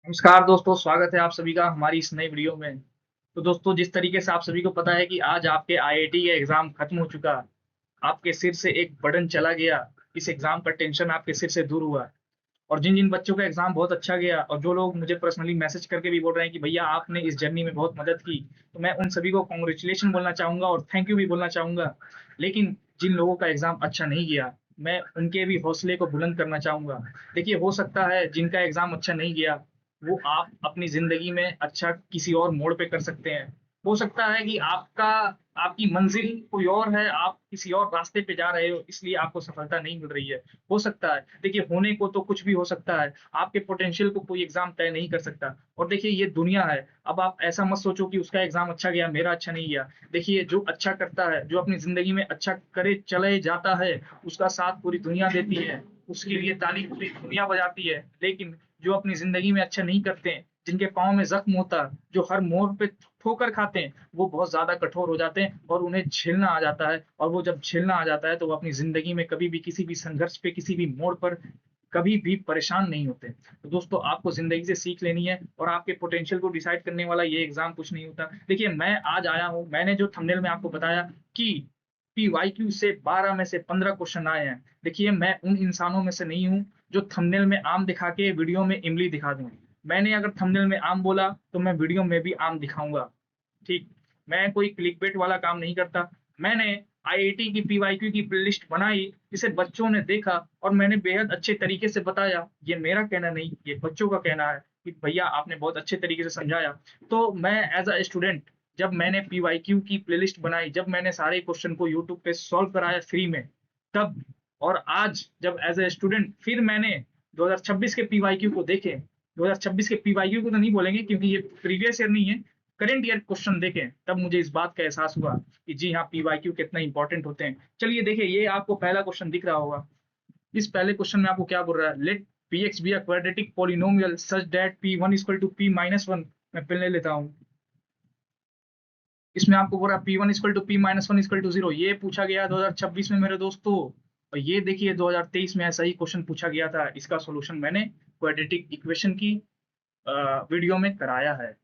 नमस्कार दोस्तों, स्वागत है आप सभी का हमारी इस नई वीडियो में। तो दोस्तों, जिस तरीके से आप सभी को पता है कि आज आपके आईआईटी का एग्ज़ाम खत्म हो चुका, आपके सिर से एक बर्डन चला गया, इस एग्ज़ाम का टेंशन आपके सिर से दूर हुआ। और जिन-जिन बच्चों का एग्ज़ाम बहुत अच्छा गया और जो लोग मुझे पर्सनली मैसेज करके भी बोल रहे हैं कि भैया आपने इस जर्नी में बहुत मदद की, तो मैं उन सभी को कांग्रेचुलेशन बोलना चाहूँगा और थैंक यू भी बोलना चाहूँगा। लेकिन जिन लोगों का एग्ज़ाम अच्छा नहीं गया, मैं उनके भी हौसले को बुलंद करना चाहूँगा। देखिए, हो सकता है जिनका एग्ज़ाम अच्छा नहीं गया, वो आप अपनी ज़िंदगी में अच्छा किसी और मोड़ पे कर सकते हैं। हो सकता है कि आपकी मंज़िल कोई और है, आप किसी और रास्ते पे जा रहे हो, इसलिए आपको सफलता नहीं मिल रही है। हो सकता है। देखिए, होने को तो कुछ भी हो सकता है। आपके पोटेंशियल को कोई एग्ज़ाम तय नहीं कर सकता। और देखिए, ये दुनिया है। अब आप ऐसा मत सोचो कि उसका एग्ज़ाम अच्छा गया, मेरा अच्छा नहीं गया। देखिए, जो अच्छा करता है, जो अपनी ज़िंदगी में अच्छा करे चले जाता है, उसका साथ पूरी दुनिया देती है। उसके लिए ताली पूरी दुनिया बजाती है। लेकिन जो अपनी ज़िंदगी में अच्छा नहीं करते हैं, जिनके पाँव में ज़ख्म होता है, जो हर मोड़ पे ठोकर खाते हैं, वो बहुत ज़्यादा कठोर हो जाते हैं और उन्हें झेलना आ जाता है। और वो जब झेलना आ जाता है, तो वो अपनी ज़िंदगी में कभी भी किसी भी संघर्ष पे, किसी भी मोड़ पर कभी भी परेशान नहीं होते। तो दोस्तों, आपको ज़िंदगी से सीख लेनी है और आपके पोटेंशियल को डिसाइड करने वाला ये एग्ज़ाम कुछ नहीं होता। देखिए, मैं आज आया हूँ, मैंने जो थंबनेल में आपको बताया कि पीवाईक्यू से 12 में से 15 क्वेश्चन आए हैं। देखिए, मैं उन इंसानों में से नहीं हूँ, जो थंबनेल में आम दिखा के वीडियो में इमली दिखा दूँ। मैंने अगर थंबनेल में आम बोला, तो मैं वीडियो में भी आम दिखाऊँगा। ठीक, मैं कोई क्लिकबेट वाला काम नहीं करता। मैंने आईआईटी की पीवाईक्यू की प्लेलिस्ट बनाई, जिसे बच्चों ने देखा और मैंने बेहद अच्छे तरीके से बताया। ये मेरा कहना नहीं, ये बच्चों का कहना है कि भैया आपने बहुत अच्छे तरीके से समझाया। तो मैं एज़ अ स्टूडेंट जब मैंने पीवाईक्यू की प्लेलिस्ट बनाई, जब मैंने सारे क्वेश्चन को यूट्यूब पे सॉल्व कराया फ्री में, तब और आज जब एज़ अ स्टूडेंट फिर मैंने 2026 के पीवाईक्यू को देखे, 2026 के पीवाईक्यू को तो नहीं बोलेंगे क्योंकि ये प्रीवियस ईयर नहीं है, करंट ईयर क्वेश्चन देखें, तब मुझे इस बात का एहसास हुआ कि जी हाँ, पीवाईक्यू कितना इंपॉर्टेंट होते हैं। चलिए देखिए, ये आपको पहला क्वेश्चन दिख रहा होगा। इस पहले क्वेश्चन में आपको क्या बोल रहा है? Let p x be a quadratic polynomial such that पी1 equal to p minus one. मैं पेन ले लेता हूँ। इसमें आपको बोल रहा है पी1 equal to p minus one equal to zero. ये पूछा गया 2026 में मेरे दोस्तों। और ये देखिए 2023 में ऐसा ही क्वेश्चन पूछा गया था। इसका सॉल्यूशन मैंने क्वाड्रेटिक इक्वेशन की वीडियो में कराया है।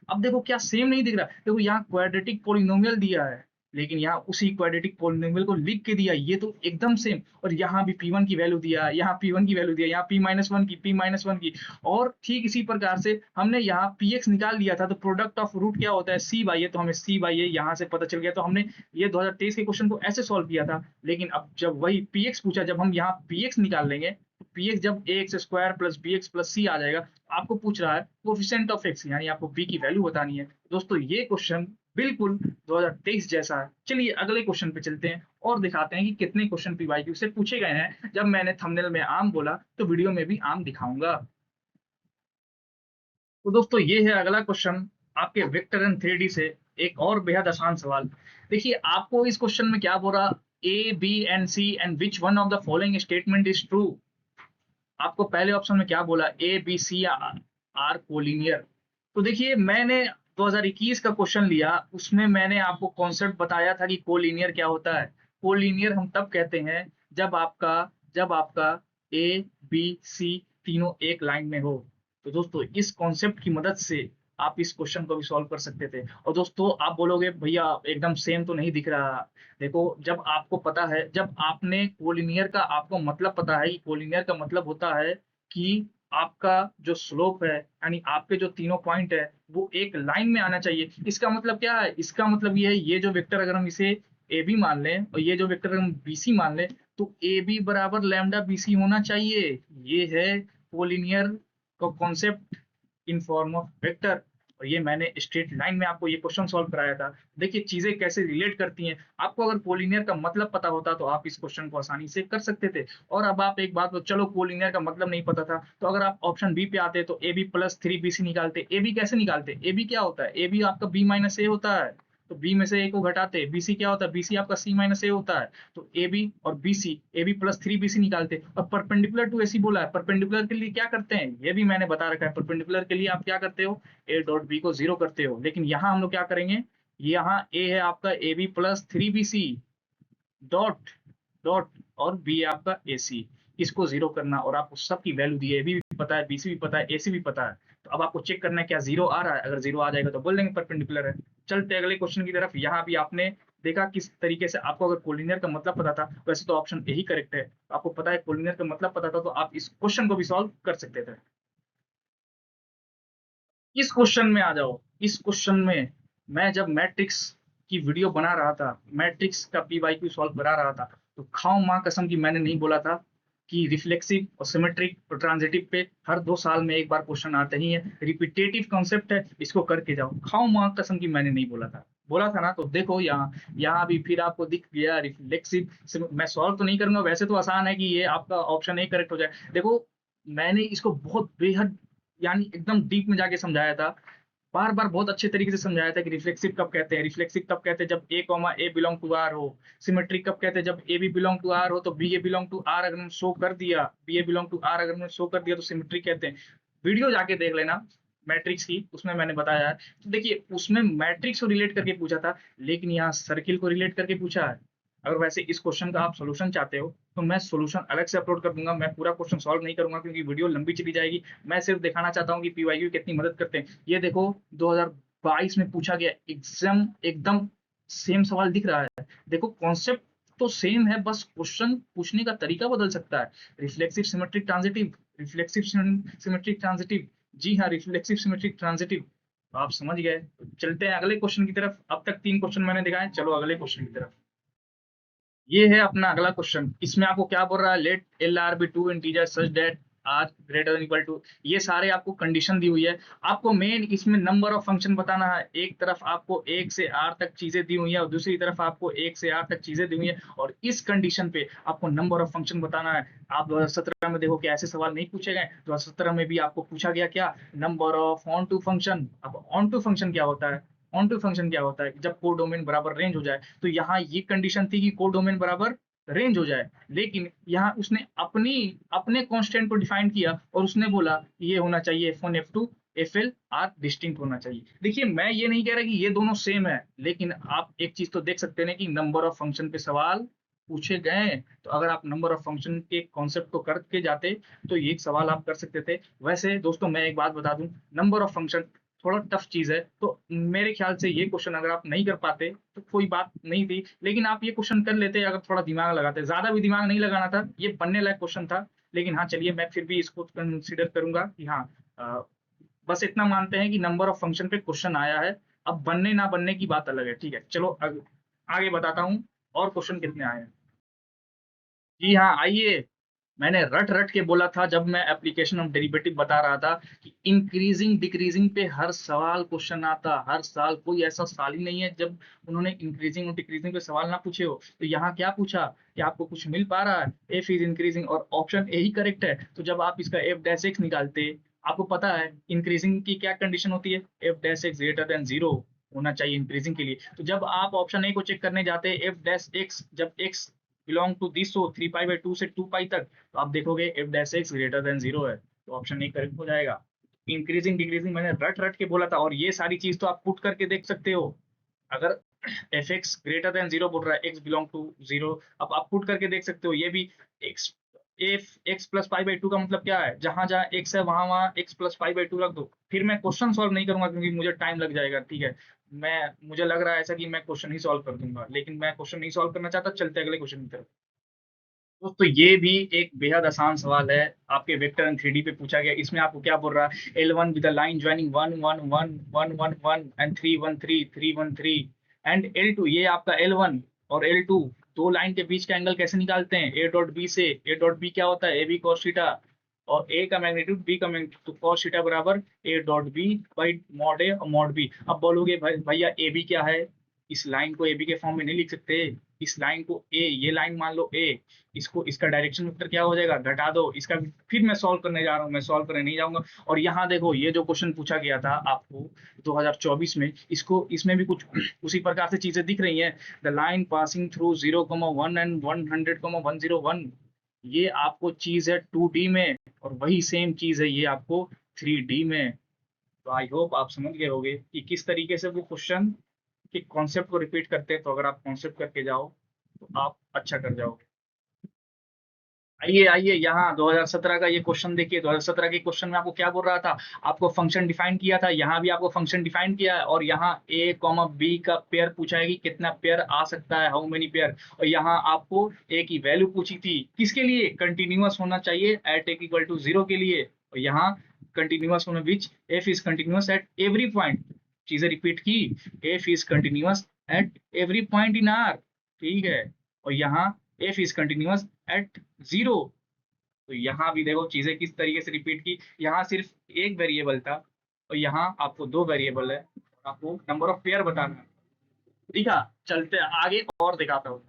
अब देखो क्या सेम नहीं दिख रहा? देखो यहाँ क्वाड्रेटिक पॉलिनोमियल दिया है, लेकिन यहाँ उसी क्वाड्रेटिक पॉलिनोमियल को लिख के दिया है, ये तो एकदम सेम। और यहाँ भी P1 की वैल्यू दिया है, यहाँ P1 की वैल्यू दिया है, यहाँ P-1 की, P-1 की। और ठीक इसी प्रकार से हमने यहाँ Px निकाल लिया था, तो प्रोडक्ट ऑफ रूट क्या होता है? C बाई ए, तो हमें C बाई ए यहाँ से पता चल गया। तो हमने ये 2023 के क्वेश्चन को ऐसे सॉल्व किया था। लेकिन अब जब वही Px पूछा, जब हम यहाँ Px निकाल लेंगे, तो Px जब ax square plus bx plus c आ जाएगा, आपको पूछ रहा है कोफिशिएंट ऑफ x, यानी आपको b की वैल्यू बतानी है। दोस्तों, ये क्वेश्चन बिल्कुल 2023 जैसा है। चलिए अगले क्वेश्चन पे चलते हैं और दिखाते हैं कि कितने क्वेश्चन पीवाईक्यू से पूछे गए हैं। जब मैंने थंबनेल में आम बोला, तो वीडियो में भी आम दिखाऊंगा। तो दोस्तों, ये है अगला क्वेश्चन आपके वेक्टर एंड 3D से। एक और बेहद आसान सवाल। देखिए, आपको इस क्वेश्चन में क्या बोल रहा? A B and C and which one of the following statement is true. आपको पहले ऑप्शन में क्या बोला? A B C are collinear. तो देखिए, मैंने 2021 का क्वेश्चन लिया, उसमें मैंने आपको कॉन्सेप्ट बताया था कि कोलिनियर क्या होता है। कोलिनियर हम तब कहते हैं जब आपका ए बी सी तीनों एक लाइन में हो। तो दोस्तों, इस कॉन्सेप्ट की मदद से आप इस क्वेश्चन को भी सॉल्व कर सकते थे। और दोस्तों, आप बोलोगे भैया एकदम सेम तो नहीं दिख रहा। देखो, जब आपको पता है, जब आपने कोलिनियर का आपको मतलब पता है कि कोलिनियर का मतलब होता है कि आपका जो स्लोप है, यानी आपके जो तीनों पॉइंट है, वो एक लाइन में आना चाहिए। इसका मतलब क्या है? इसका मतलब ये है, ये जो वेक्टर अगर हम इसे ए बी मान लें और ये जो वेक्टर हम बी सी मान लें, तो ए बी बराबर लैम्डा बी सी होना चाहिए। ये है कोलिनियर का concept in form of vector. और ये मैंने स्ट्रेट लाइन में आपको ये क्वेश्चन सॉल्व कराया था। देखिए चीजें कैसे रिलेट करती हैं। आपको अगर कोलिनियर का मतलब पता होता, तो आप इस क्वेश्चन को आसानी से कर सकते थे। और अब आप एक बात, चलो कोलिनियर का मतलब नहीं पता था, तो अगर आप ऑप्शन बी पे आते तो A B plus three B C निकालते। ए बी कैसे निकालते? ए बी क्या होता है? ए बी आपका बी माइनस ए होता है। तो बी में से ए को घटाते, बी सी क्या होता है? बी सी आपका सी माइनस ए होता है। तो ए बी और B C, A B plus three B C निकालते। और परपेंडिकुलर टू ए सी बोला है, परपेंडिकुलर के लिए क्या करते हैं ये भी मैंने बता रखा है। परपेंडिकुलर के लिए आप क्या करते हो? ए डॉट बी को जीरो करते हो। लेकिन यहाँ हम लोग क्या करेंगे? यहाँ ए है आपका A B plus three B C dot dot, और बी है आपका ए सी। इसको जीरो करना और आपको सबकी वैल्यू दी है। ए बी पता है, BC भी पता है, AC भी पता है। तो अब आपको चेक करना है क्या 0 आ रहा है? अगर 0 आ जाएगा तो बोल देंगे परपेंडिकुलर है। चलते हैं अगले क्वेश्चन की तरफ। यहाँ भी आपने देखा किस तरीके से आपको अगर कोलिनियर का मतलब पता था, वैसे तो ऑप्शन ए ही करेक्ट है। आपको पता है कोलिनियर का मतलब पता था, तो आप इस क्वेश्चन को भी सॉल्व कर सकते थे। इस क्वेश्चन में आ जाओ। इस क्वेश्चन में मैं जब मैट्रिक्स की वीडियो बना रहा था, मैट्रिक्स का पीवाईक्यू सॉल्व करा रहा था, तो खाओ माँ कसम की मैंने नहीं बोला था कि रिफ्लेक्सिव और सिमेट्रिक और ट्रांजिटिव पे हर 2 साल में एक बार क्वेश्चन आते ही है, रिपीटेटिव कॉन्सेप्ट है, इसको करके जाओ। खाओ माँ कसम की मैंने नहीं बोला था। बोला था ना? तो देखो यहाँ यहाँ भी फिर आपको दिख गया रिफ्लेक्सिव। मैं सॉल्व तो नहीं करूंगा, वैसे तो आसान है कि ये आपका ऑप्शन ए करेक्ट हो जाए। देखो मैंने इसको बहुत बेहद यानी एकदम डीप में जाके समझाया था, बार बार बहुत अच्छे तरीके से समझाया था कि रिफ्लेक्सिव कब कहते हैं, रिफ्लेक्सिव कब कहते हैं जब a comma a belong to R हो, सिमेट्रिक कब कहते हैं जब a b belong to R हो, तो b a belong to R अगर हमने शो कर दिया, b a belong to R अगर हमने शो कर दिया तो सिमेट्रिक कहते हैं। वीडियो जाके देख लेना मैट्रिक्स की, उसमें मैंने बताया है। तो देखिए उसमें मैट्रिक्स को रिलेट करके पूछा था, लेकिन यहाँ सर्किल को रिलेट करके पूछा है। अगर वैसे इस क्वेश्चन का आप सोल्यूशन चाहते हो तो मैं सोल्यूशन अलग से अपलोड कर दूंगा, मैं पूरा क्वेश्चन सॉल्व नहीं करूंगा क्योंकि वीडियो लंबी चली जाएगी। मैं सिर्फ दिखाना चाहता हूँ कि पीवाईक्यू कितनी मदद करते हैं। ये देखो 2022 में पूछा गया एग्जाम, एकदम सेम सवाल दिख रहा है। देखो कॉन्सेप्ट तो सेम है, बस क्वेश्चन पूछने का तरीका बदल सकता है। Reflexive symmetric transitive, reflexive symmetric transitive, जी हाँ रिफ्लेक्सिव सिमेट्रिक ट्रांजिटिव। आप समझ गए। चलते हैं अगले क्वेश्चन की तरफ। अब तक 3 क्वेश्चन मैंने दिखाए, चलो अगले क्वेश्चन की तरफ। ये है अपना अगला क्वेश्चन। इसमें आपको क्या बोल रहा है, let L R be two integer such that are greater than equal to. ये सारे आपको कंडीशन दी हुई है। आपको मेन इसमें नंबर ऑफ फंक्शन बताना है। एक तरफ आपको 1 से आर तक चीजें दी हुई है और दूसरी तरफ आपको 1 से आर तक चीजें दी हुई है, और इस कंडीशन पे आपको नंबर ऑफ फंक्शन बताना है। आप 2017 में देखो कि ऐसे सवाल नहीं पूछे गए। 2017 में भी आपको पूछा गया क्या, number of onto function. अब ऑन टू फंक्शन क्या होता है, ऑन टू फंक्शन क्या होता है, जब कोडोमेन बराबर रेंज हो जाए। तो यहाँ ये कंडीशन थी कि कोडोमेन बराबर रेंज हो जाए, लेकिन यहाँ उसने अपनी अपने कांस्टेंट को डिफाइन किया और उसने बोला कि ये होना चाहिए F1 F2 FL are distinct होना चाहिए। देखिए मैं ये नहीं कह रहा कि ये दोनों सेम है, लेकिन आप एक चीज तो देख सकते हैं कि नंबर ऑफ फंक्शन पे सवाल पूछे गए। तो अगर आप नंबर ऑफ फंक्शन के कॉन्सेप्ट को करके जाते तो ये एक सवाल आप कर सकते थे। वैसे दोस्तों मैं एक बात बता दूं, नंबर ऑफ फंक्शन थोड़ा टफ चीज है, तो मेरे ख्याल से ये क्वेश्चन अगर आप नहीं कर पाते तो कोई बात नहीं थी, लेकिन आप ये क्वेश्चन कर लेते अगर थोड़ा दिमाग लगाते। ज्यादा भी दिमाग नहीं लगाना था, ये बनने लायक क्वेश्चन था। लेकिन हाँ चलिए मैं फिर भी इसको कंसिडर करूंगा कि हाँ अ, बस इतना मानते हैं कि नंबर ऑफ फंक्शन पे क्वेश्चन आया है। अब बनने ना बनने की बात अलग है। ठीक है चलो आगे बताता हूँ और क्वेश्चन कितने आए हैं। जी हाँ आइए। मैंने रट रट के बोला था जब मैं एप्लीकेशन ऑफ डेरिवेटिव बता रहा था कि इंक्रीजिंग डिक्रीजिंग पे हर सवाल क्वेश्चन आता, हर साल। कोई ऐसा साल ही नहीं है जब उन्होंने इंक्रीजिंग और डिक्रीजिंग पे सवाल ना पूछे हो। तो यहाँ क्या पूछा कि आपको कुछ मिल पा रहा है, एफ इज इंक्रीजिंग और ऑप्शन ए ही करेक्ट है। तो जब आप इसका एफ डैश एक्स निकालते, आपको पता है इंक्रीजिंग की क्या कंडीशन होती है, F dash x greater than 0 होना चाहिए इंक्रीजिंग के लिए। तो जब आप ऑप्शन ए को चेक करने जाते हैं, एफ डैश एक्स जब एक्स बिलोंग टू दिस हो 3 पाई बाई 2 से 2 पाई तक, तो आप देखोगे F dash x greater than 0 है, तो ऑप्शन ए करेक्ट हो जाएगा। इंक्रीजिंग डिक्रीजिंग मैंने रट रट के बोला था, और ये सारी चीज तो आप पुट करके देख सकते हो। अगर एफ एक्स ग्रेटर देन 0 बोल रहा है, एक्स बिलोंग टू 0, अब आप पुट करके देख सकते हो। ये भी x F x plus pi by 2 का मतलब क्या है, जहां जहां एक्स है वहां वहां एक्स प्लस पाई बाई 2 रख दो। फिर मैं क्वेश्चन सॉल्व नहीं करूंगा क्योंकि मुझे टाइम लग जाएगा। ठीक है मैं मुझे लग रहा है ऐसा कि मैं क्वेश्चन ही सॉल्व कर दूंगा, लेकिन मैं क्वेश्चन नहीं सॉल्व करना चाहता। चलते अगले क्वेश्चन की तरफ। दोस्तों ये भी एक बेहद आसान सवाल है, आपके वेक्टर एंड 3D पे पूछा गया। इसमें आपको क्या बोल रहा है, L1 with the line joining 1 1 1 1 1 1 and 3 1 3 3 1 3 and L2। ये आपका L1 और L2 दो लाइन के बीच का एंगल कैसे निकालते हैं, A डॉट बी से। A डॉट बी क्या होता है, ए बी कॉस थीटा, और A का मैग्नीट्यूड B का मैग्नीट्यूड, तो कॉस थीटा बराबर A dot B by mod A और मॉड B। अब बोलोगे भैया ए बी क्या है, इस लाइन को ए बी के फॉर्म में नहीं लिख सकते। इस लाइन को ए, ये लाइन मान लो ए, इसको इसका डायरेक्शन वेक्टर क्या हो जाएगा, घटा दो इसका। फिर मैं सॉल्व करने जा रहा हूँ, मैं सॉल्व करने नहीं जाऊंगा। और यहाँ देखो ये जो क्वेश्चन पूछा गया था आपको 2024 में, इसको इसमें भी कुछ उसी प्रकार से चीजें दिख रही हैं। The line passing through 0,1 and 100,101, ये आपको चीज है 2D में, और वही सेम चीज है ये आपको 3D में। तो आई होप आप समझ गए होंगे कि किस तरीके से वो क्वेश्चन के कॉन्सेप्ट को रिपीट करते हैं। तो अगर आप कॉन्सेप्ट करके जाओ तो आप अच्छा कर जाओगे। आइए आइए यहाँ 2017 का ये क्वेश्चन देखिए। 2017 के क्वेश्चन में आपको क्या बोल रहा था, आपको फंक्शन डिफाइन किया था, यहाँ भी आपको फंक्शन डिफाइन किया है, और यहाँ ए कॉमा बी का पेयर पूछा है कि कितना पेयर आ सकता है, हाउ मेनी पेयर। और यहाँ आपको ए की वैल्यू पूछी थी, किसके लिए, कंटिन्यूअस होना चाहिए एट एक इक्वल टू 0 के लिए। और यहाँ कंटिन्यूअस होने which f is continuous at every point. चीजें रिपीट की, f is continuous at every point in R, ठीक है। और यहाँ एफ इज कंटिन्यूअस एट 0। तो यहाँ भी देखो चीजें किस तरीके से रिपीट की, यहाँ सिर्फ एक वेरिएबल था और यहाँ आपको दो वेरिएबल है, आपको नंबर ऑफ पेयर बताना है। ठीक है, चलते आगे और दिखाता हूँ।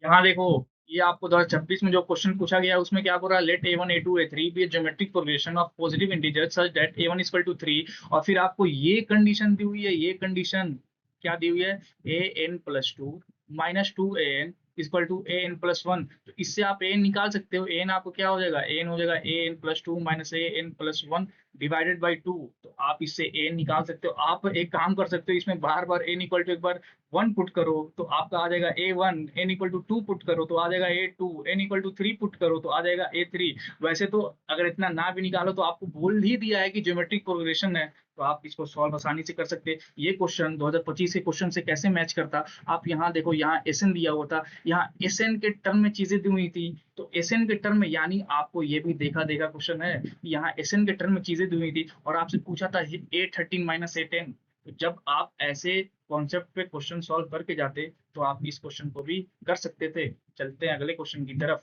यहाँ देखो, ये आपको 2026 में जो क्वेश्चन पूछा गया है उसमें क्या बोल रहा है, let a1 a2 a3 be geometric progression of positive integer such that a1 equal to 3। और फिर आपको ये कंडीशन दी हुई है, ये कंडीशन क्या दी हुई है, an+2 -2an equal to an+1। तो इससे आप an निकाल सकते हो, an आपको क्या हो जाएगा, an हो जाएगा an+2 -an+1 डिवाइडेड बाई 2। तो आप इससे an निकाल सकते हो। आप एक काम कर सकते हो, इसमें बार बार n इक्वल टू एक बार 1 पुट करो तो आपका आ जाएगा a1, n equal to 2 put करो तो आ जाएगा a2, n equal to 3 put करो तो आ जाएगा a3। वैसे तो अगर इतना ना भी निकालो तो आपको बोल ही दिया है कि ज्योमेट्रिक प्रोग्रेशन है, तो आप इसको सॉल्व आसानी से कर सकते हैं। ये क्वेश्चन 2025 के क्वेश्चन से कैसे मैच करता, आप यहाँ देखो, यहाँ एसएन दिया हुआ था, यहाँ एसएन के टर्म में चीजें दी हुई थी। तो एसएन के टर्म में, यानी आपको ये भी देखा देखा क्वेश्चन है, यहाँ एसएन के टर्म में चीजें दी हुई थी और आपसे पूछा था a13 -a10। तो जब आप ऐसे कॉन्सेप्ट पे क्वेश्चन सॉल्व करके जाते तो आप इस क्वेश्चन को भी कर सकते थे। चलते हैं अगले क्वेश्चन की तरफ।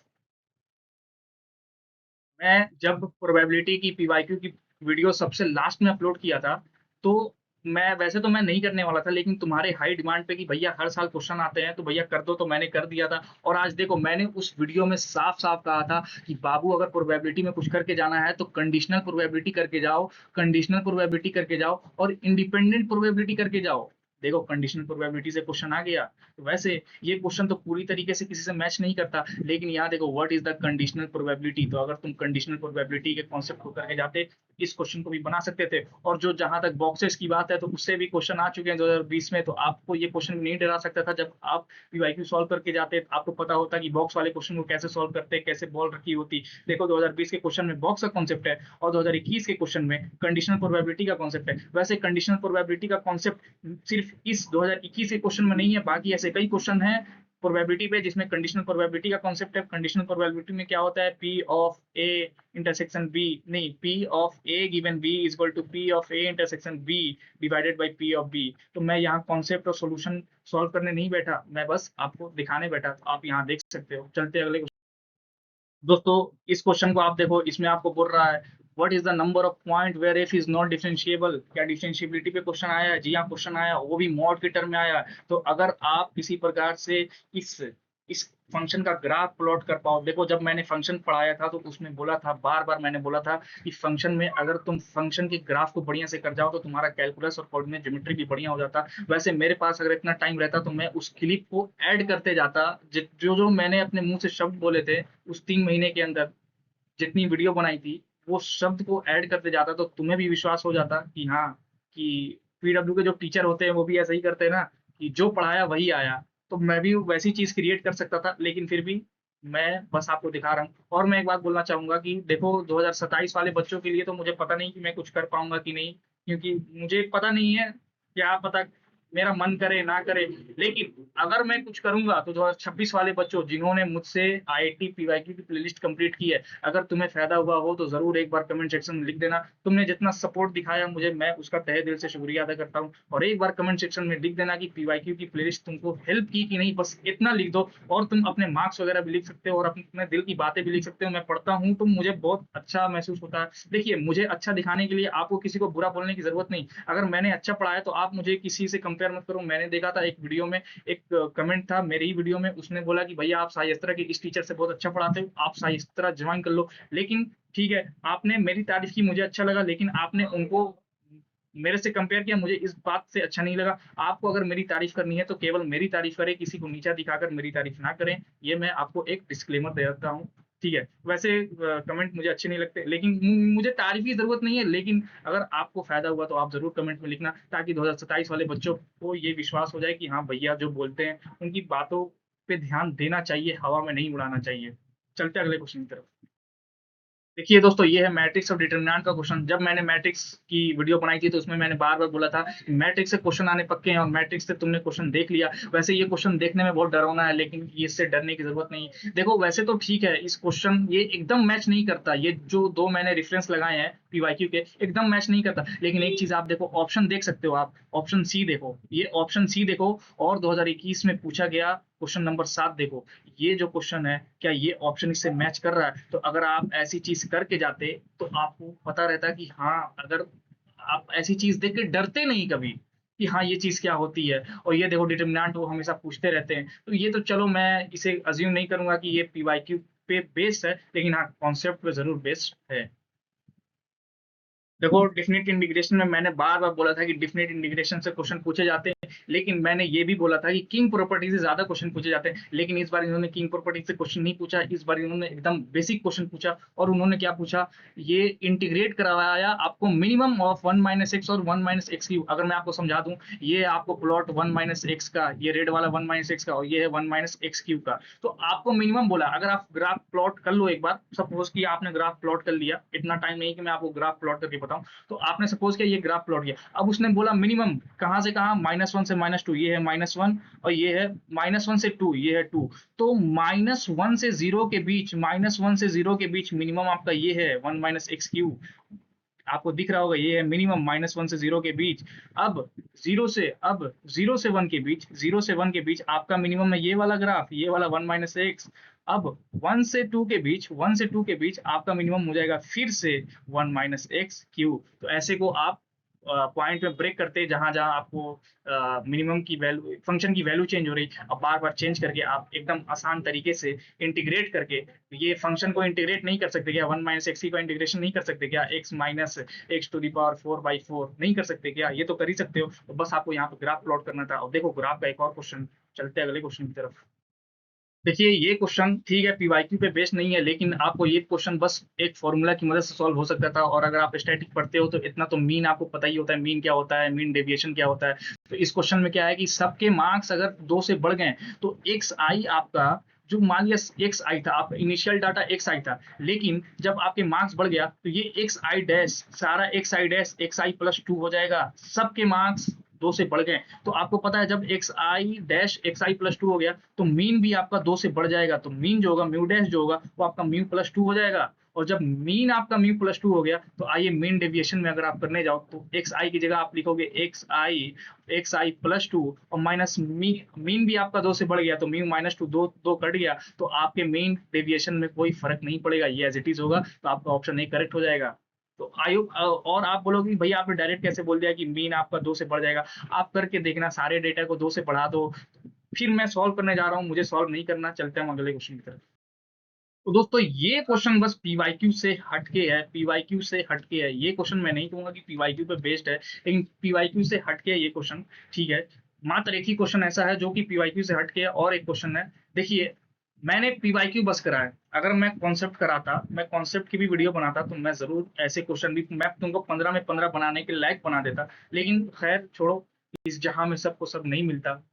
मैं जब प्रोबेबिलिटी की पीवाईक्यू की वीडियो सबसे लास्ट में अपलोड किया था, तो मैं वैसे तो मैं नहीं करने वाला था, लेकिन तुम्हारे हाई डिमांड पे कि भैया हर साल क्वेश्चन आते हैं तो भैया कर दो, तो मैंने कर दिया था। और आज देखो, मैंने उस वीडियो में साफ साफ कहा था कि बाबू अगर प्रोबेबिलिटी में कुछ करके जाना है तो कंडीशनल प्रोबेबिलिटी करके जाओ, कंडीशनल प्रोबेबिलिटी करके जाओ और इंडिपेंडेंट प्रोबेबिलिटी करके जाओ। देखो कंडीशनल प्रोबेबिलिटी से क्वेश्चन आ गया। तो वैसे ये क्वेश्चन तो पूरी तरीके से किसी से मैच नहीं करता, लेकिन यहाँ देखो what is the conditional probability. तो अगर तुम कंडीशनल प्रोबेबिलिटी के कॉन्सेप्ट को करके जाते, इस क्वेश्चन को भी बना सकते थे। और जो जहां तक बॉक्सेस की बात है, तो उससे भी क्वेश्चन आ चुके हैं 2020 में, तो आपको ये क्वेश्चन नहीं डरा सकता था। जब आप पीवाईक्यू सॉल्व करके जाते, आपको पता होता कि बॉक्स वाले क्वेश्चन को कैसे सॉल्व करते, कैसे बॉल रखी होती। देखो 2020 के क्वेश्चन में बॉक्स का कॉन्सेप्ट है और 2021 के क्वेश्चन में कंडीशनल प्रोबेबिलिटी का कॉन्सेप्ट है। वैसे कंडीशनल प्रोबेबिलिटी का कॉन्सेप्ट सिर्फ इस 2021 के क्वेश्चन में नहीं है, बाकी ऐसे कई क्वेश्चन हैं प्रोबेबिलिटी पे जिसमें कंडीशनल प्रोबेबिलिटी का कॉन्सेप्ट है। कंडीशनल प्रोबेबिलिटी में क्या होता है, P of A intersection B, नहीं, P of A given B is equal to P of A intersection B divided by P of B. तो मैं यहाँ कॉन्सेप्ट और सॉल्यूशन सॉल्व करने नहीं बैठा, मैं बस आपको दिखाने बैठा, तो आप यहाँ देख सकते हो। चलते अगले दोस्तों, इस क्वेश्चन को आप देखो, इसमें आपको बोल रहा है what is the number of point where F is not differentiable. क्या डिफरेंशिएबिलिटी पे क्वेश्चन आया है? जी हाँ, क्वेश्चन आया, वो भी मॉड के टर्म में आया है। तो अगर आप किसी प्रकार से इस इस फंक्शन का ग्राफ प्लॉट कर पाओ, देखो जब मैंने फंक्शन पढ़ाया था तो उसमें बोला था, बार बार मैंने बोला था कि फंक्शन में अगर तुम फंक्शन के ग्राफ को बढ़िया से कर जाओ तो तुम्हारा कैलकुलस और कोऑर्डिनेट ज्योमेट्री भी बढ़िया हो जाता। वैसे मेरे पास अगर इतना टाइम रहता तो मैं उस क्लिप को ऐड करते जाता, जो जो मैंने अपने मुंह से शब्द बोले थे उस 3 महीने के अंदर, जितनी वीडियो बनाई थी, वो शब्द को ऐड करते जाता, तो तुम्हें भी विश्वास हो जाता कि हाँ, कि पीडब्ल्यू के जो टीचर होते हैं वो भी ऐसा ही करते हैं ना, कि जो पढ़ाया वही आया। तो मैं भी वैसी चीज क्रिएट कर सकता था, लेकिन फिर भी मैं बस आपको दिखा रहा हूँ। और मैं एक बात बोलना चाहूंगा कि देखो 2027 वाले बच्चों के लिए तो मुझे पता नहीं कि मैं कुछ कर पाऊंगा कि नहीं, क्योंकि मुझे पता नहीं है, क्या पता मेरा मन करे ना करे। लेकिन अगर मैं कुछ करूंगा तो 2026 वाले बच्चों जिन्होंने मुझसे आईआईटी पीवाईक्यू की प्लेलिस्ट कंप्लीट की है, अगर तुम्हें फायदा हुआ हो तो जरूर एक बार कमेंट सेक्शन में लिख देना। तुमने जितना सपोर्ट दिखाया मुझे, मैं उसका तहे दिल से शुक्रिया अदा करता हूँ। और एक बार कमेंट सेक्शन में लिख देना कि पीवाईक्यू की प्लेलिस्ट तुमको हेल्प की कि नहीं, बस इतना लिख दो। और तुम अपने मार्क्स वगैरह भी लिख सकते हो और अपने दिल की बातें भी लिख सकते हो। मैं पढ़ता हूँ तो मुझे बहुत अच्छा महसूस होता है। देखिए, मुझे अच्छा दिखाने के लिए आपको किसी को बुरा बोलने की जरूरत नहीं। अगर मैंने अच्छा पढ़ाया तो आप मुझे किसी से कंपेयर मत करो। मैंने देखा था एक वीडियो में, एक कमेंट था मेरी ही वीडियो में, उसने बोला कि भैया आप साई अस्त्रा के इस टीचर से बहुत अच्छा पढ़ाते हो, आप साई अस्त्रा ज्वाइन कर लो। लेकिन ठीक है, आपने मेरी तारीफ की, मुझे अच्छा लगा, लेकिन आपने उनको मेरे से कंपेयर किया, मुझे इस बात से अच्छा नहीं लगा। आपको अगर मेरी तारीफ करनी है तो केवल मेरी तारीफ करें, किसी को नीचा दिखाकर मेरी तारीफ ना करें। ये मैं आपको एक डिस्क्लेमर दे देता हूँ। ठीक है, वैसे कमेंट मुझे अच्छे नहीं लगते, लेकिन मुझे तारीफ की जरूरत नहीं है। लेकिन अगर आपको फायदा हुआ तो आप जरूर कमेंट में लिखना, ताकि 2027 वाले बच्चों को ये विश्वास हो जाए कि हाँ भैया जो बोलते हैं उनकी बातों पे ध्यान देना चाहिए, हवा में नहीं उड़ाना चाहिए। चलते हैं अगले क्वेश्चन की तरफ। देखिए दोस्तों, ये है मैट्रिक्स और डिटरमिनेंट का क्वेश्चन। जब मैंने मैट्रिक्स की वीडियो बनाई थी तो उसमें मैंने बार बार बोला था कि मैट्रिक्स से क्वेश्चन आने पक्के हैं, और मैट्रिक्स से तुमने क्वेश्चन देख लिया। वैसे ये क्वेश्चन देखने में बहुत डरावना है, लेकिन इससे डरने की जरूरत नहीं है। देखो वैसे तो ठीक है, इस क्वेश्चन ये एकदम मैच नहीं करता, ये जो दो मैंने रेफरेंस लगाए हैं पीवाईक्यू के, एकदम मैच नहीं करता। लेकिन एक चीज आप देखो, ऑप्शन देख सकते हो आप, ऑप्शन सी देखो, ये ऑप्शन सी देखो, और 2021 में पूछा गया क्वेश्चन नंबर 7 देखो। ये जो क्वेश्चन है, क्या ये ऑप्शन इससे मैच कर रहा है? तो अगर आप ऐसी चीज करके जाते तो आपको पता रहता कि हाँ, अगर आप ऐसी चीज देख के डरते नहीं कभी कि हाँ ये चीज क्या होती है। और ये देखो डिटरमिनेंट वो हमेशा पूछते रहते हैं, तो ये तो चलो मैं इसे अज्यूम नहीं करूंगा कि ये पीवाईक्यू पे बेस्ड है, लेकिन हाँ कॉन्सेप्ट पे जरूर बेस्ड है। देखो डेफिनेट इंटीग्रेशन में मैंने बार बार बोला था कि डेफिनेट इंटीग्रेशन से क्वेश्चन पूछे जाते हैं, लेकिन मैंने ये भी बोला था कि किंग प्रॉपर्टी से ज्यादा क्वेश्चन पूछे जाते हैं। लेकिन इस बार इन्होंने किंग प्रॉपर्टी से क्वेश्चन नहीं पूछा, इस बार इन्होंने एकदम बेसिक क्वेश्चन पूछा। और उन्होंने क्या पूछा, ये इंटीग्रेट करवाया आपको मिनिमम ऑफ 1 - x और 1 - x3। अगर मैं आपको समझा दूं, ये आपको प्लॉट 1 - x का, ये रेड वाला 1 - x का, और ये है 1 - x³ का। तो आपको मिनिमम बोला, अगर आप ग्राफ प्लॉट कर लो एक बार, सपोज कि आपने ग्राफ प्लॉट कर लिया, इतना टाइम नहीं कि मैं आपको ग्राफ प्लॉट करके बताऊं, तो आपने सपोज किया ये ग्राफ प्लॉट किया। अब उसने बोला मिनिमम कहां से कहां, -1 से -2, ये है -1, और ये है -1 से 2, ये है 2। तो -1 से 0 के बीच, मिनिमम आपका ये है 1 - x³। आपको दिख रहा होगा, ये है मिनिमम -1 से 0 के बीच। अब 0 से 1 के बीच, आपका मिनिमम है ये वाला ग्राफ, ये वाला 1 - x। अब 1 से 2 के बीच आपका मिनिमम हो जाएगा फिर से 1 - x³। तो ऐसे को आप पॉइंट में ब्रेक करते हैं, जहां जहां आपको मिनिमम की वैल्यू, फंक्शन की वैल्यू चेंज हो रही, अब बार बार चेंज करके आप एकदम आसान तरीके से इंटीग्रेट करके, ये फंक्शन को इंटीग्रेट नहीं कर सकते क्या? 1 - x का इंटीग्रेशन नहीं कर सकते क्या? x - x⁴ नहीं कर सकते क्या? ये तो कर ही सकते हो। तो बस आपको यहाँ पे ग्राफ प्लॉट करना था। और देखो ग्राफ का एक और क्वेश्चन, चलते हैं अगले क्वेश्चन की तरफ। देखिए ये क्वेश्चन ठीक है पीवाईक्यू पे बेस्ड नहीं है, लेकिन आपको ये क्वेश्चन बस एक फॉर्मूला की मदद से सॉल्व हो सकता था। और अगर आप स्टैटिक पढ़ते हो तो इतना तो मीन आपको पता ही होता है, मीन क्या होता है, मीन डेविएशन क्या होता है। तो इस क्वेश्चन में क्या है कि सबके मार्क्स अगर 2 से बढ़ गए, तो एक्स आई आपका, जो मान लिया एक्स आई था, आपका इनिशियल डाटा एक्स आई था, लेकिन जब आपके मार्क्स बढ़ गया तो ये एक्स आई डैश, सारा एक्स आई प्लस 2 हो जाएगा। सबके मार्क्स 2 से बढ़ गए, तो आपको पता है जब x I dash x I plus 2 हो गया, तो मीन भी आपका 2 से बढ़ जाएगा। तो मीन जो होगा, म्यू डैश जो होगा, वो आपका म्यू प्लस 2 हो जाएगा। और जब मीन आपका म्यू प्लस 2 हो गया, तो आइए मीन डेविएशन में अगर आप करने जाओ, तो एक्स आई की जगह आप लिखोगे एक्स आई प्लस 2, और माइनस मीन भी आपका 2 से बढ़ गया, तो म्यू -2, दो दो कट गया, तो आपके मीन डेविएशन में कोई फर्क नहीं पड़ेगा, ये एज इट इज होगा। तो आपका ऑप्शन ए करेक्ट हो जाएगा। तो आयु, और आप बोलोगे कि भैया आपने डायरेक्ट कैसे बोल दिया कि मीन आपका 2 से बढ़ जाएगा? आप करके देखना, सारे डेटा को 2 से बढ़ा दो। फिर मैं सॉल्व करने जा रहा हूँ, मुझे सॉल्व नहीं करना। चलते हैं हम अगले क्वेश्चन की तरफ। तो दोस्तों ये क्वेश्चन बस पीवाईक्यू से हटके है, पीवाईक्यू से हटके है ये क्वेश्चन। मैं नहीं कहूंगा कि पीवाईक्यू पे बेस्ड है, लेकिन पीवाईक्यू से हटके है ये क्वेश्चन। ठीक है, मात्र एक ही क्वेश्चन ऐसा है जो कि पीवाईक्यू से हटके है, और एक क्वेश्चन है। देखिए मैंने पीवाईक्यू बस करा है, अगर मैं कॉन्सेप्ट कराता, मैं कॉन्सेप्ट की भी वीडियो बनाता, तो मैं जरूर ऐसे क्वेश्चन भी मैं तुमको 15 में 15 बनाने के लायक बना देता। लेकिन खैर छोड़ो, इस जहां में सबको सब नहीं मिलता।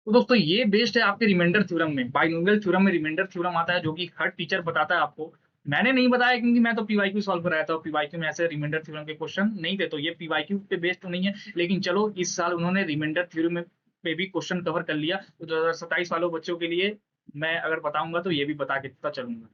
तो दोस्तों ये बेस्ड है आपके रिमाइंडर थ्योरम में, बाइनोमियल थ्योरम में रिमाइंडर थ्योरम आता है, जो कि हर टीचर बताता है आपको। मैंने नहीं बताया क्योंकि मैं तो पीवाईक्यू सॉल्व कराया था, और पीवाईक्यू में ऐसे रिमाइंडर थ्योरम के क्वेश्चन नहीं थे, तो ये पीवाईक्यू पे बेस्ड तो नहीं है। लेकिन चलो इस साल उन्होंने रिमाइंडर थ्योरम पे भी क्वेश्चन कवर कर लिया, तो 2027 वालों बच्चों के लिए मैं अगर बताऊंगा तो ये भी बता के पता चलूंगा।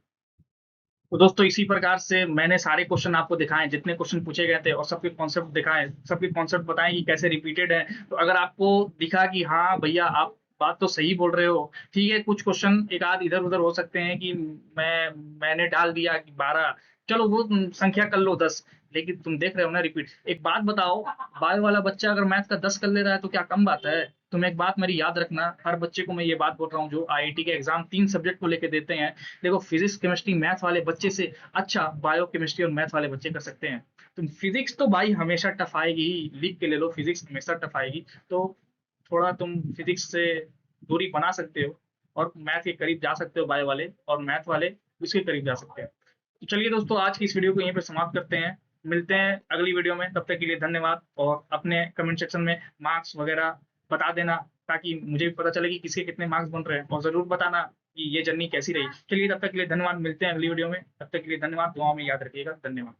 तो दोस्तों इसी प्रकार से मैंने सारे क्वेश्चन आपको दिखाए, जितने क्वेश्चन पूछे गए थे, और सबके कॉन्सेप्ट दिखाए, सबके कॉन्सेप्ट बताएं कि कैसे रिपीटेड है। तो अगर आपको दिखा कि हाँ भैया आप बात तो सही बोल रहे हो, ठीक है, कुछ क्वेश्चन एक आध इधर उधर हो सकते हैं कि मैंने डाल दिया कि 12, चलो वो संख्या कर लो 10, लेकिन तुम देख रहे हो ना रिपीट। एक बात बताओ, बायो वाला बच्चा अगर मैथ का 10 कर ले रहा है तो क्या कम बात है? तुम एक बात मेरी याद रखना, हर बच्चे को मैं ये बात बोल रहा हूँ जो आईआईटी के एग्जाम 3 सब्जेक्ट को लेके देते हैं। देखो फिजिक्स केमिस्ट्री मैथ वाले बच्चे से अच्छा बायो केमिस्ट्री और मैथ वाले बच्चे कर सकते हैं। तुम फिजिक्स तो भाई हमेशा टफ आएगी ही, लिख के ले लो, फिजिक्स हमेशा टफ आएगी। तो थोड़ा तुम फिजिक्स से दूरी बना सकते हो, और मैथ के करीब जा सकते हो बायो वाले, और मैथ वाले उसके करीब जा सकते हैं। तो चलिए दोस्तों आज की इस वीडियो को यहीं पर समाप्त करते हैं। मिलते हैं अगली वीडियो में, तब तक के लिए धन्यवाद। और अपने कमेंट सेक्शन में मार्क्स वगैरह बता देना, ताकि मुझे भी पता चले कि किसके कितने मार्क्स बन रहे हैं, और जरूर बताना कि ये जर्नी कैसी रही। चलिए तब तक के लिए धन्यवाद, मिलते हैं अगली वीडियो में, तब तक के लिए धन्यवाद, दुआओं में याद रखिएगा, धन्यवाद।